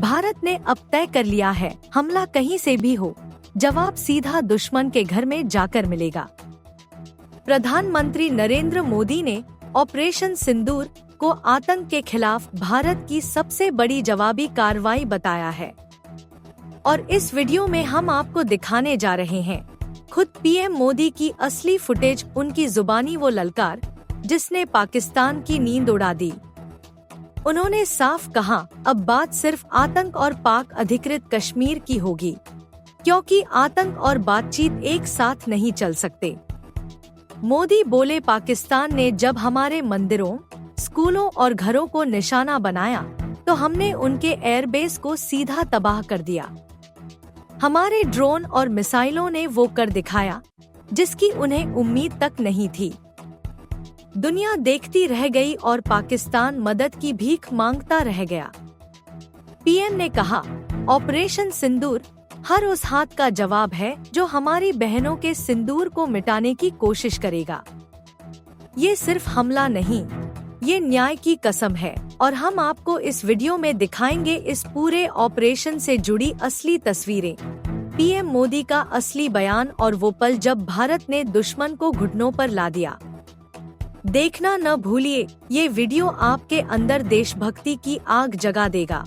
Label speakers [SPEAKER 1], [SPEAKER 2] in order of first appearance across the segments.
[SPEAKER 1] भारत ने अब तय कर लिया है, हमला कहीं से भी हो, जवाब सीधा दुश्मन के घर में जाकर मिलेगा। प्रधानमंत्री नरेंद्र मोदी ने ऑपरेशन सिंदूर को आतंक के खिलाफ भारत की सबसे बड़ी जवाबी कार्रवाई बताया है। और इस वीडियो में हम आपको दिखाने जा रहे हैं खुद पीएम मोदी की असली फुटेज, उनकी जुबानी वो ललकार जिसने पाकिस्तान की नींद उड़ा दी। उन्होंने साफ कहा, अब बात सिर्फ आतंक और पाक अधिकृत कश्मीर की होगी, क्योंकि आतंक और बातचीत एक साथ नहीं चल सकते। मोदी बोले, पाकिस्तान ने जब हमारे मंदिरों, स्कूलों और घरों को निशाना बनाया तो हमने उनके एयरबेस को सीधा तबाह कर दिया। हमारे ड्रोन और मिसाइलों ने वो कर दिखाया जिसकी उन्हें उम्मीद तक नहीं थी। दुनिया देखती रह गई और पाकिस्तान मदद की भीख मांगता रह गया। पीएम ने कहा, ऑपरेशन सिंदूर हर उस हाथ का जवाब है जो हमारी बहनों के सिंदूर को मिटाने की कोशिश करेगा। ये सिर्फ हमला नहीं, ये न्याय की कसम है। और हम आपको इस वीडियो में दिखाएंगे इस पूरे ऑपरेशन से जुड़ी असली तस्वीरें, पीएम मोदी का असली बयान और वो पल जब भारत ने दुश्मन को घुटनों पर ला दिया। देखना न भूलिए, ये वीडियो आपके अंदर देशभक्ति की आग जगा देगा।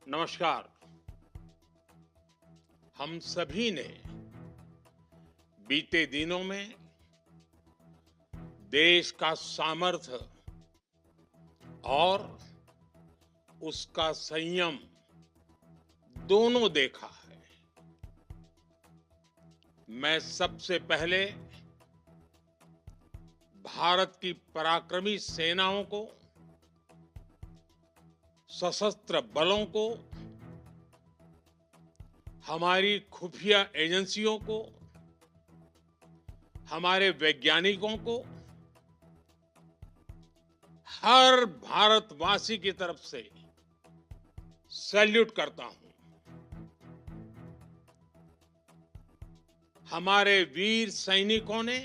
[SPEAKER 2] नमस्कार। हम सभी ने बीते दिनों में देश का सामर्थ्य और उसका संयम दोनों देखा है। मैं सबसे पहले भारत की पराक्रमी सेनाओं को, सशस्त्र बलों को, हमारी खुफिया एजेंसियों को, हमारे वैज्ञानिकों को, हर भारतवासी की तरफ से सैल्यूट करता हूं। हमारे वीर सैनिकों ने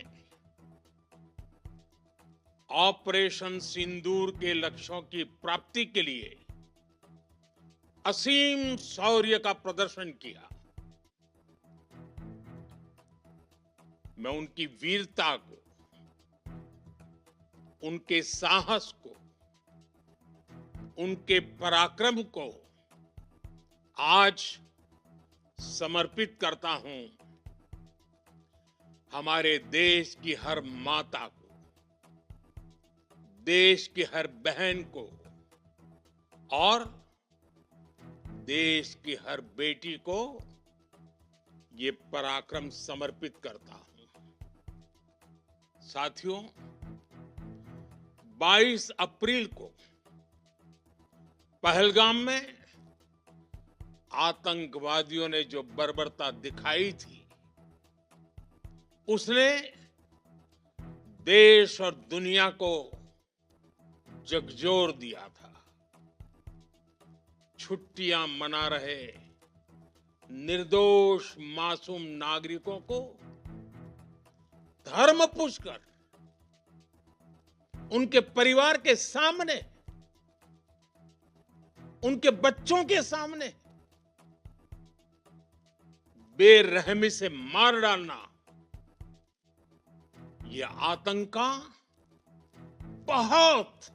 [SPEAKER 2] ऑपरेशन सिंदूर के लक्ष्यों की प्राप्ति के लिए असीम शौर्य का प्रदर्शन किया। मैं उनकी वीरता को, उनके साहस को, उनके पराक्रम को आज समर्पित करता हूं हमारे देश की हर माता को, देश की हर बहन को और देश की हर बेटी को ये पराक्रम समर्पित करता हूं। साथियों, 22 अप्रैल को पहलगाम में आतंकवादियों ने जो बर्बरता दिखाई थी, उसने देश और दुनिया को झकझोर दिया था। छुट्टियां मना रहे निर्दोष मासूम नागरिकों को धर्म पूछकर उनके परिवार के सामने, उनके बच्चों के सामने बेरहमी से मार डालना, यह आतंक का बहुत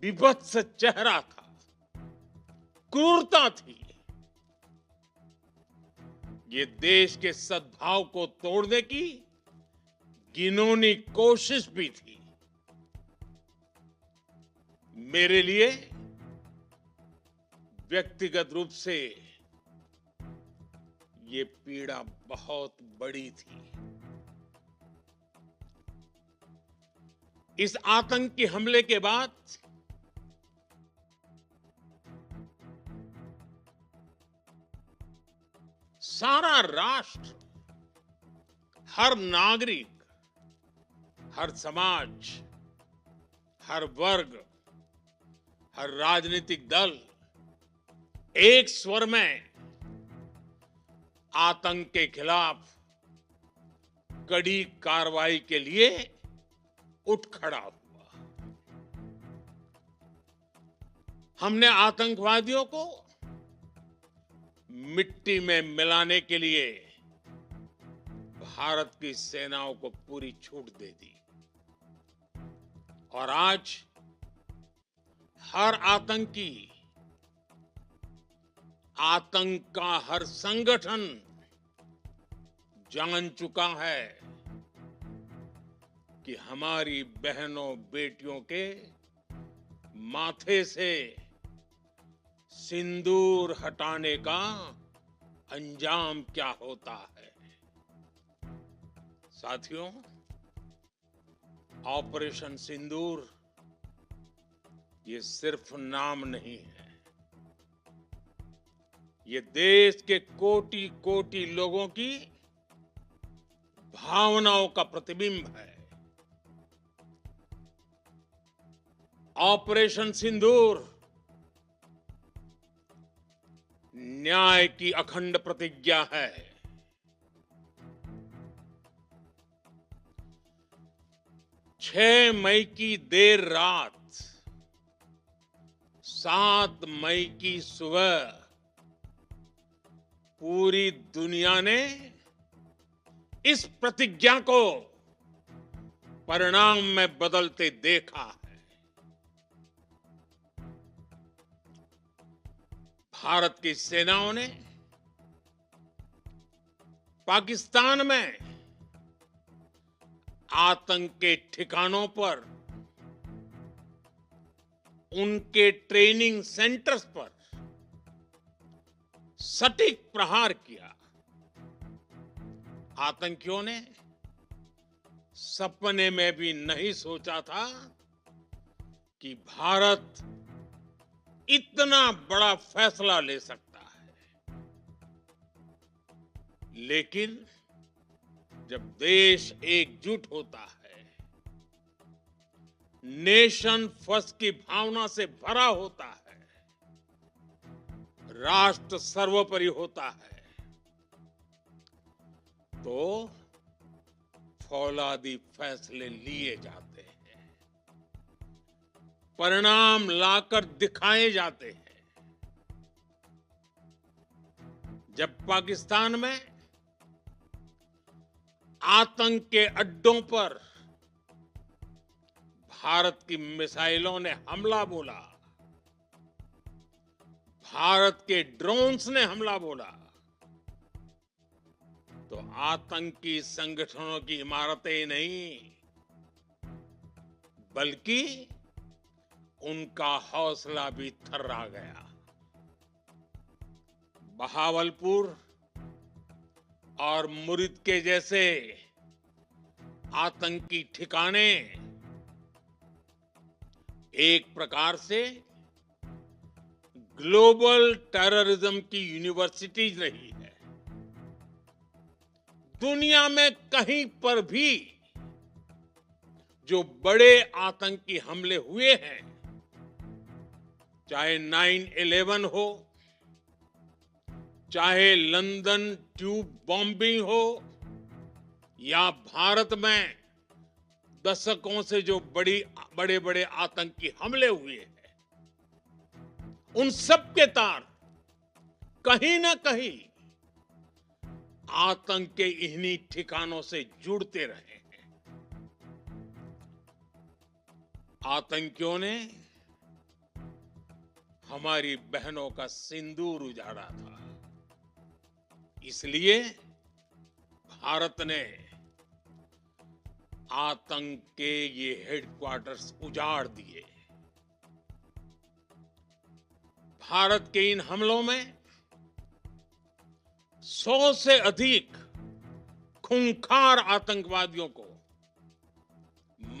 [SPEAKER 2] विभत्स चेहरा था, क्रूरता थी। ये देश के सद्भाव को तोड़ने की घिनौनी कोशिश भी थी। मेरे लिए व्यक्तिगत रूप से ये पीड़ा बहुत बड़ी थी। इस आतंकी हमले के बाद सारा राष्ट्र, हर नागरिक, हर समाज, हर वर्ग, हर राजनीतिक दल एक स्वर में आतंक के खिलाफ कड़ी कार्रवाई के लिए
[SPEAKER 3] उठ खड़ा हुआ।
[SPEAKER 2] हमने आतंकवादियों को मिट्टी में मिलाने के लिए भारत की सेनाओं को पूरी छूट दे दी और आज हर आतंकी, आतंक का हर संगठन जान चुका है कि हमारी बहनों बेटियों के माथे से सिंदूर हटाने का अंजाम क्या होता है। साथियों, ऑपरेशन सिंदूर ये सिर्फ नाम नहीं है, ये देश के कोटि कोटि लोगों की भावनाओं का प्रतिबिंब है। ऑपरेशन सिंदूर न्याय की अखंड प्रतिज्ञा है। 6 मई की देर रात, 7 मई की सुबह पूरी दुनिया ने इस प्रतिज्ञा को परिणाम में बदलते देखा है। भारत की सेनाओं ने पाकिस्तान में आतंक के ठिकानों पर, उनके ट्रेनिंग सेंटर्स पर सटीक प्रहार किया। आतंकियों ने सपने में भी नहीं सोचा था कि भारत इतना बड़ा फैसला ले सकता है। लेकिन जब देश एकजुट होता है, नेशन फर्स्ट की भावना से भरा होता है, राष्ट्र सर्वोपरि होता है, तो फौलादी फैसले लिए जाते हैं, परिणाम लाकर दिखाए जाते हैं। जब पाकिस्तान में आतंक के अड्डों पर भारत की मिसाइलों ने हमला बोला, भारत के ड्रोन्स ने हमला बोला, तो आतंकी संगठनों की इमारतें नहीं, बल्कि उनका हौसला भी थर्रा गया। बहावलपुर और मुरिद के जैसे आतंकी ठिकाने एक प्रकार से ग्लोबल टेररिज्म की यूनिवर्सिटीज रही है। दुनिया में कहीं पर भी जो बड़े आतंकी हमले हुए हैं, चाहे 9/11 हो, चाहे लंदन ट्यूब बॉम्बिंग हो, या भारत में दशकों से जो बड़े बड़े आतंकी हमले हुए हैं, उन सब के तार कहीं ना कहीं आतंक के इन्हीं ठिकानों से जुड़ते रहे हैं। आतंकियों ने हमारी बहनों का सिंदूर उजाड़ा था, इसलिए भारत ने आतंक के ये हेडक्वार्टर्स उजाड़ दिए। भारत के इन हमलों में 100 से अधिक खूंखार आतंकवादियों को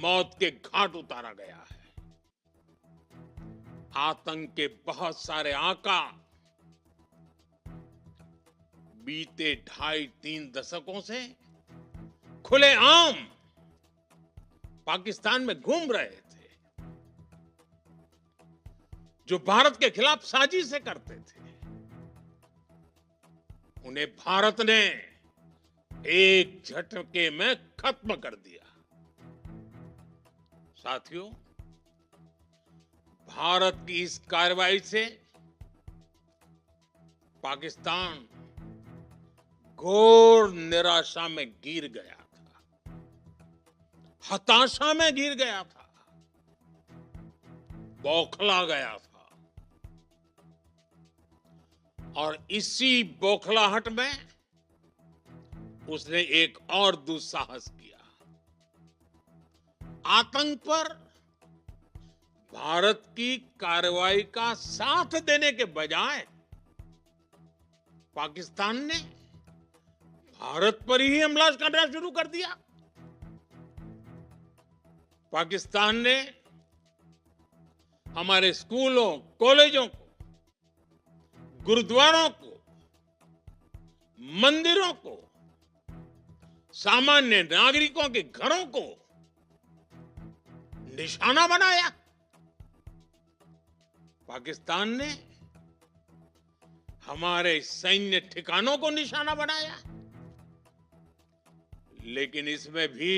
[SPEAKER 2] मौत के घाट उतारा गया है। आतंक के बहुत सारे आका बीते 2.5-3 दशकों से खुलेआम पाकिस्तान में घूम रहे थे, जो भारत के खिलाफ साजिशें करते थे। उन्हें भारत ने एक झटके में खत्म कर दिया। साथियों, भारत की इस कार्रवाई से पाकिस्तान घोर निराशा में गिर गया था, हताशा में गिर गया था, बौखला गया था। और इसी बौखलाहट में उसने एक और दुस्साहस किया। आतंक पर भारत की कार्रवाई का साथ देने के बजाय पाकिस्तान ने भारत पर ही हमला करना शुरू कर दिया। पाकिस्तान ने हमारे स्कूलों, कॉलेजों को, गुरुद्वारों को, मंदिरों को, सामान्य नागरिकों के घरों को निशाना बनाया। पाकिस्तान ने हमारे सैन्य ठिकानों को निशाना बनाया। लेकिन इसमें भी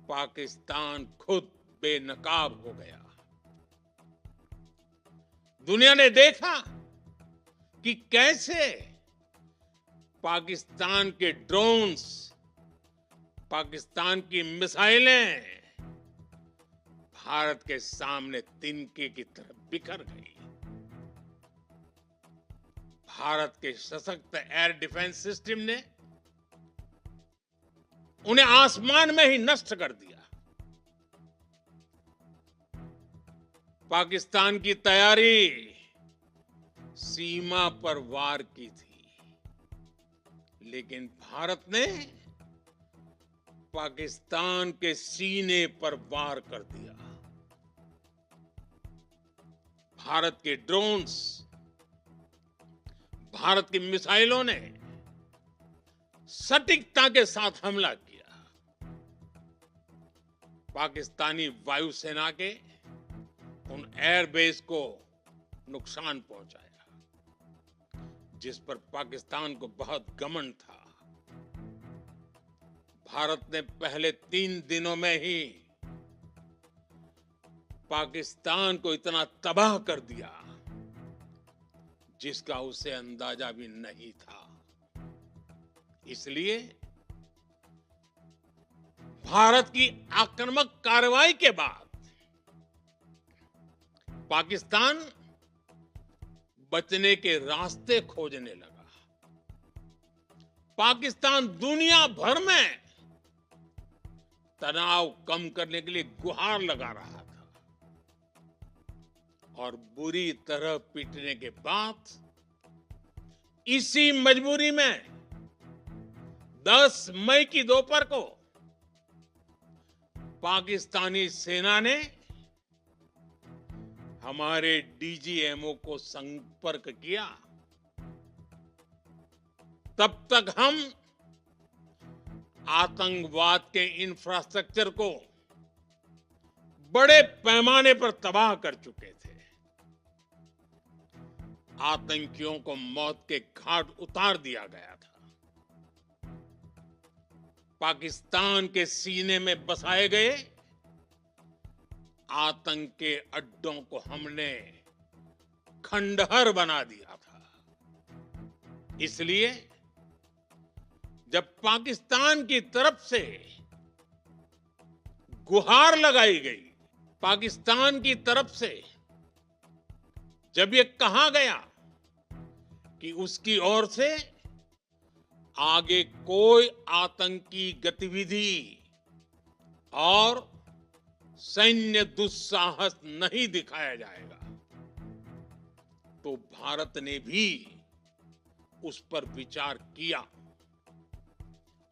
[SPEAKER 2] पाकिस्तान खुद बेनकाब हो गया। दुनिया ने देखा कि कैसे पाकिस्तान के ड्रोन्स, पाकिस्तान की मिसाइलें भारत के सामने तिनके की तरह बिखर गई। भारत के सशक्त एयर डिफेंस सिस्टम ने उन्हें आसमान में ही नष्ट कर दिया। पाकिस्तान की तैयारी सीमा पर वार की थी, लेकिन भारत ने पाकिस्तान के सीने पर वार कर दिया। भारत के ड्रोन्स, भारत की मिसाइलों ने सटीकता के साथ हमला किया। पाकिस्तानी वायुसेना के उन एयरबेस को नुकसान पहुंचाया, जिस पर पाकिस्तान को बहुत घमंड था। भारत ने पहले 3 दिनों में ही पाकिस्तान को इतना तबाह कर दिया जिसका उसे अंदाजा भी नहीं था। इसलिए भारत की आक्रामक कार्रवाई के बाद पाकिस्तान बचने के रास्ते खोजने लगा। पाकिस्तान दुनिया भर में तनाव कम करने के लिए गुहार लगा रहा था, और बुरी तरह पीटने के बाद इसी मजबूरी में 10 मई की दोपहर को पाकिस्तानी सेना ने हमारे डीजीएमओ को संपर्क किया। तब तक हम आतंकवाद के इंफ्रास्ट्रक्चर को बड़े पैमाने पर तबाह कर चुके थे। आतंकियों को मौत के घाट उतार दिया गया था। पाकिस्तान के सीने में बसाए गए आतंक के अड्डों को हमने खंडहर बना दिया था। इसलिए जब पाकिस्तान की तरफ से गुहार लगाई गई, पाकिस्तान की तरफ से जब ये कहा गया कि उसकी ओर से आगे कोई आतंकी गतिविधि और सैन्य दुस्साहस नहीं दिखाया जाएगा, तो भारत ने भी उस पर विचार किया।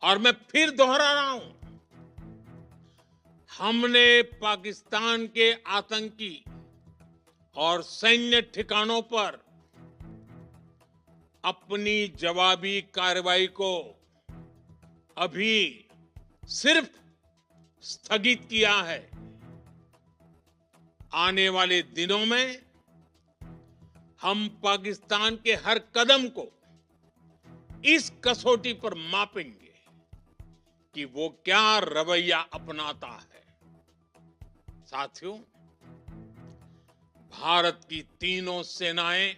[SPEAKER 2] और मैं फिर दोहरा रहा हूं, हमने पाकिस्तान के आतंकी और सैन्य ठिकानों पर अपनी जवाबी कार्रवाई को अभी सिर्फ स्थगित किया है। आने वाले दिनों में हम पाकिस्तान के हर कदम को इस कसौटी पर मापेंगे कि वो क्या रवैया अपनाता है। साथियों, भारत की तीनों सेनाएं,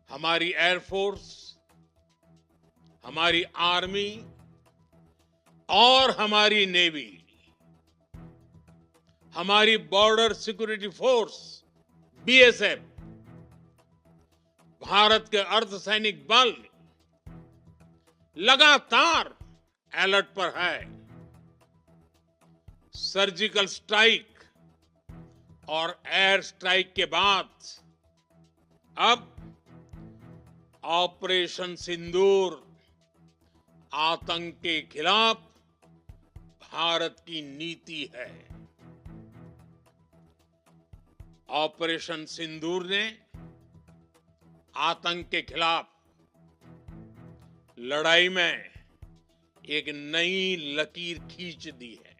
[SPEAKER 2] हमारी एयरफोर्स, हमारी आर्मी और हमारी नेवी, हमारी border security force BSF, Bharat के अर्धसैनिक बल लगातार अलर्ट पर है। सर्जिकल स्ट्राइक और एयर स्ट्राइक के बाद अब ऑपरेशन सिंदूर आतंक के खिलाफ भारत की नीति है। ऑपरेशन सिंदूर ने आतंक के खिलाफ लड़ाई में एक नई लकीर खींच दी है,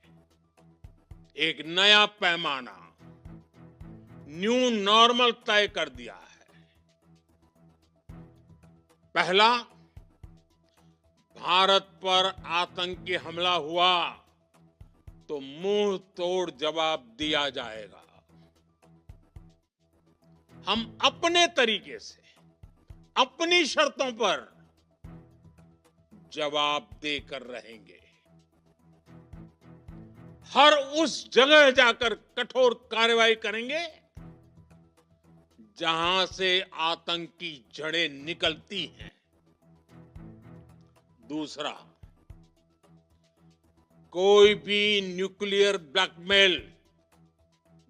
[SPEAKER 2] एक नया पैमाना, न्यू नॉर्मल तय कर दिया है। पहला, भारत पर आतंकी हमला हुआ तो मुंह तोड़ जवाब दिया जाएगा। हम अपने तरीके से, अपनी शर्तों पर जवाब देकर रहेंगे। हर उस जगह जाकर कठोर कार्रवाई करेंगे जहां से आतंक की जड़ें निकलती हैं। दूसरा, कोई भी न्यूक्लियर ब्लैकमेल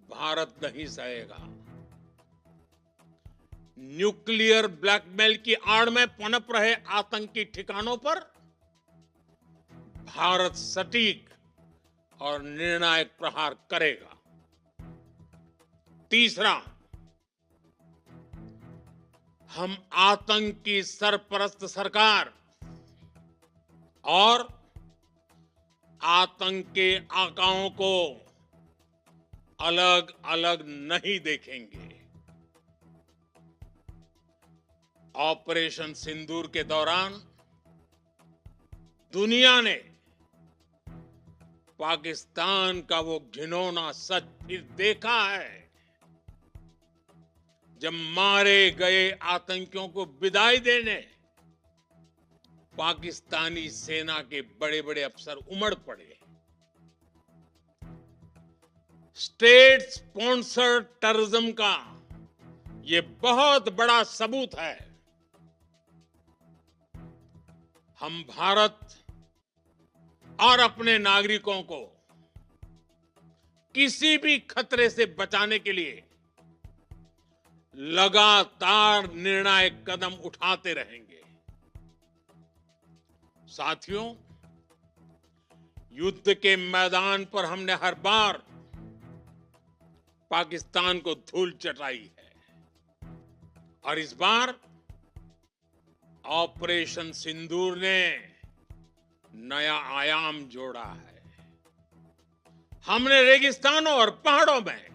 [SPEAKER 2] भारत नहीं सहेगा। न्यूक्लियर ब्लैकमेल की आड़ में पनप रहे आतंकी ठिकानों पर भारत सटीक और निर्णायक प्रहार करेगा। तीसरा, हम आतंक की सरपरस्त सरकार और आतंक के आकाओं को अलग अलग नहीं देखेंगे। ऑपरेशन सिंदूर के दौरान दुनिया ने पाकिस्तान का वो घिनौना सच फिर देखा है, जब मारे गए आतंकियों को विदाई देने पाकिस्तानी सेना के बड़े बड़े अफसर उमड़ पड़े। स्टेट स्पॉन्सर्ड टेररिज्म का ये बहुत बड़ा सबूत है। हम भारत और अपने नागरिकों को किसी भी खतरे से बचाने के लिए लगातार निर्णायक कदम उठाते रहेंगे। साथियों, युद्ध के मैदान पर हमने हर बार पाकिस्तान को धूल चटाई है और इस बार ऑपरेशन सिंदूर ने नया आयाम जोड़ा है। हमने रेगिस्तानों और पहाड़ों में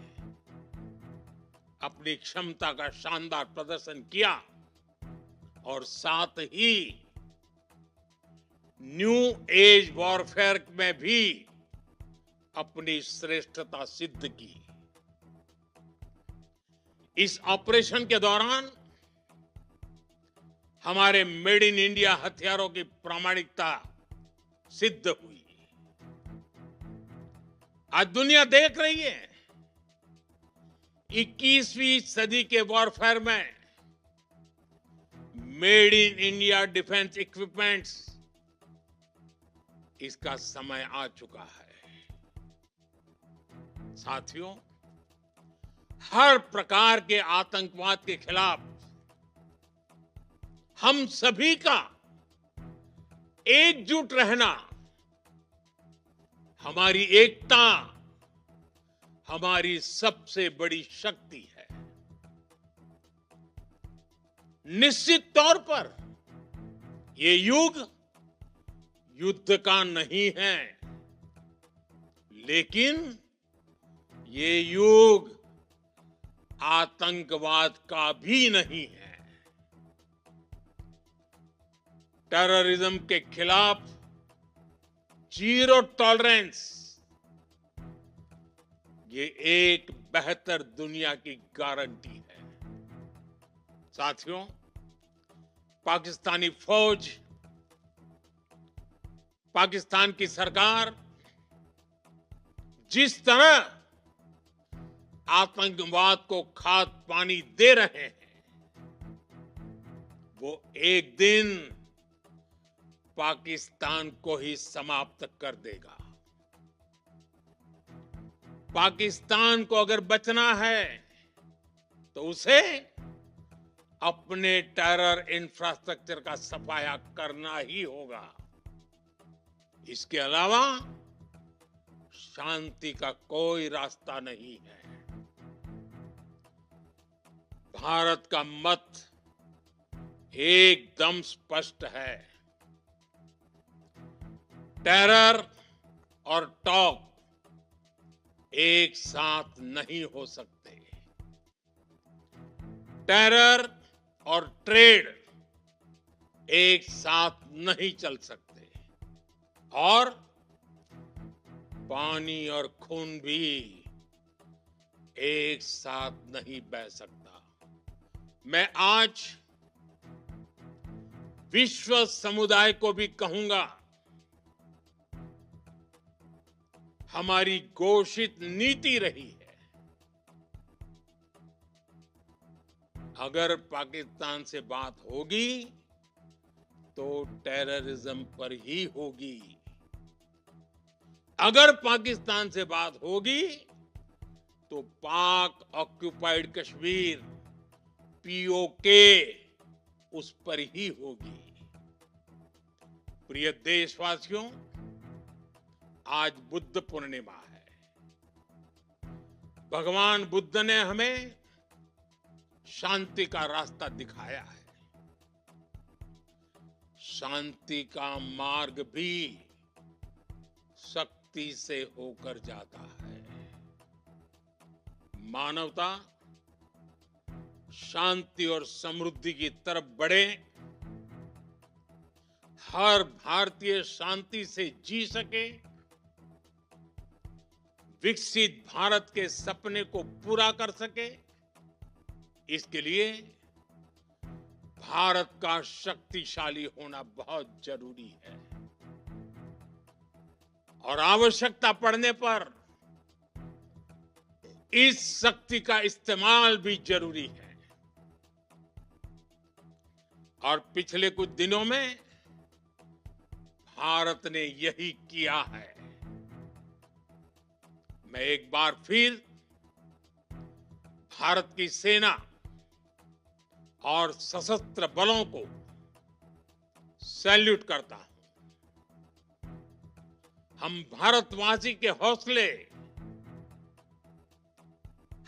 [SPEAKER 2] अपनी क्षमता का शानदार प्रदर्शन किया और साथ ही न्यू एज वॉरफेयर में भी अपनी श्रेष्ठता सिद्ध की। इस ऑपरेशन के दौरान हमारे मेड इन इंडिया हथियारों की प्रामाणिकता सिद्ध हुई। आज दुनिया देख रही है 21वीं सदी के वॉरफेयर में made in India defence equipments, इसका समय आ चुका है। साथियों, हर प्रकार के आतंकवाद के खिलाफ हम सभी का एकजुट रहना, हमारी एकता हमारी सबसे बड़ी शक्ति है। निश्चित तौर पर ये युग युद्ध का नहीं है, लेकिन ये युग आतंकवाद का भी नहीं है। टेररिज्म के खिलाफ जीरो टॉलरेंस, ये एक बेहतर दुनिया की गारंटी है। साथियों, पाकिस्तानी फौज, पाकिस्तान की सरकार जिस तरह आतंकवाद को खाद पानी दे रहे हैं, वो एक दिन पाकिस्तान को ही समाप्त कर देगा। पाकिस्तान को अगर बचना है तो उसे अपने टेरर इंफ्रास्ट्रक्चर का सफाया करना ही होगा। इसके अलावा शांति का कोई रास्ता नहीं है। भारत का मत एकदम स्पष्ट है। टेरर और टॉक एक साथ नहीं हो सकते। टेरर और ट्रेड एक साथ नहीं चल सकते, और पानी और खून भी एक साथ नहीं बह सकता। मैं आज विश्व समुदाय को भी कहूंगा, हमारी घोषित नीति रही है, अगर पाकिस्तान से बात होगी तो टेररिज्म पर ही होगी। अगर पाकिस्तान से बात होगी तो पाक ऑक्युपाइड कश्मीर, पीओके, उस पर ही होगी। प्रिय देशवासियों, आज बुद्ध पूर्णिमा है। भगवान बुद्ध ने हमें शांति का रास्ता दिखाया है। शांति का मार्ग भी शक्ति से होकर जाता है। मानवता शांति और समृद्धि की तरफ बढ़े, हर भारतीय शांति से जी सके, विकसित भारत के सपने को पूरा कर सके, इसके लिए भारत का शक्तिशाली होना बहुत जरूरी है। और आवश्यकता पड़ने पर इस शक्ति का इस्तेमाल भी जरूरी है। और पिछले कुछ दिनों में भारत ने यही किया है। मैं एक बार फिर भारत की सेना और सशस्त्र बलों को सैल्यूट करता हूं। हम भारतवासी के हौसले,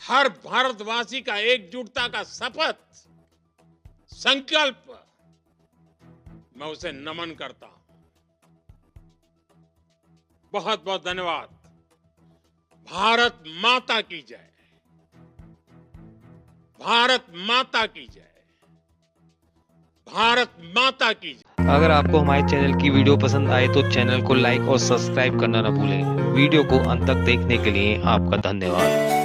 [SPEAKER 2] हर भारतवासी का एकजुटता का शपथ, संकल्प, मैं उसे नमन करता हूं। बहुत बहुत धन्यवाद। भारत माता की जय। भारत माता की जय। भारत माता की जय।
[SPEAKER 3] अगर आपको हमारे चैनल की वीडियो पसंद आए तो चैनल को लाइक और सब्सक्राइब करना न भूलें। वीडियो को अंत तक देखने के लिए आपका धन्यवाद।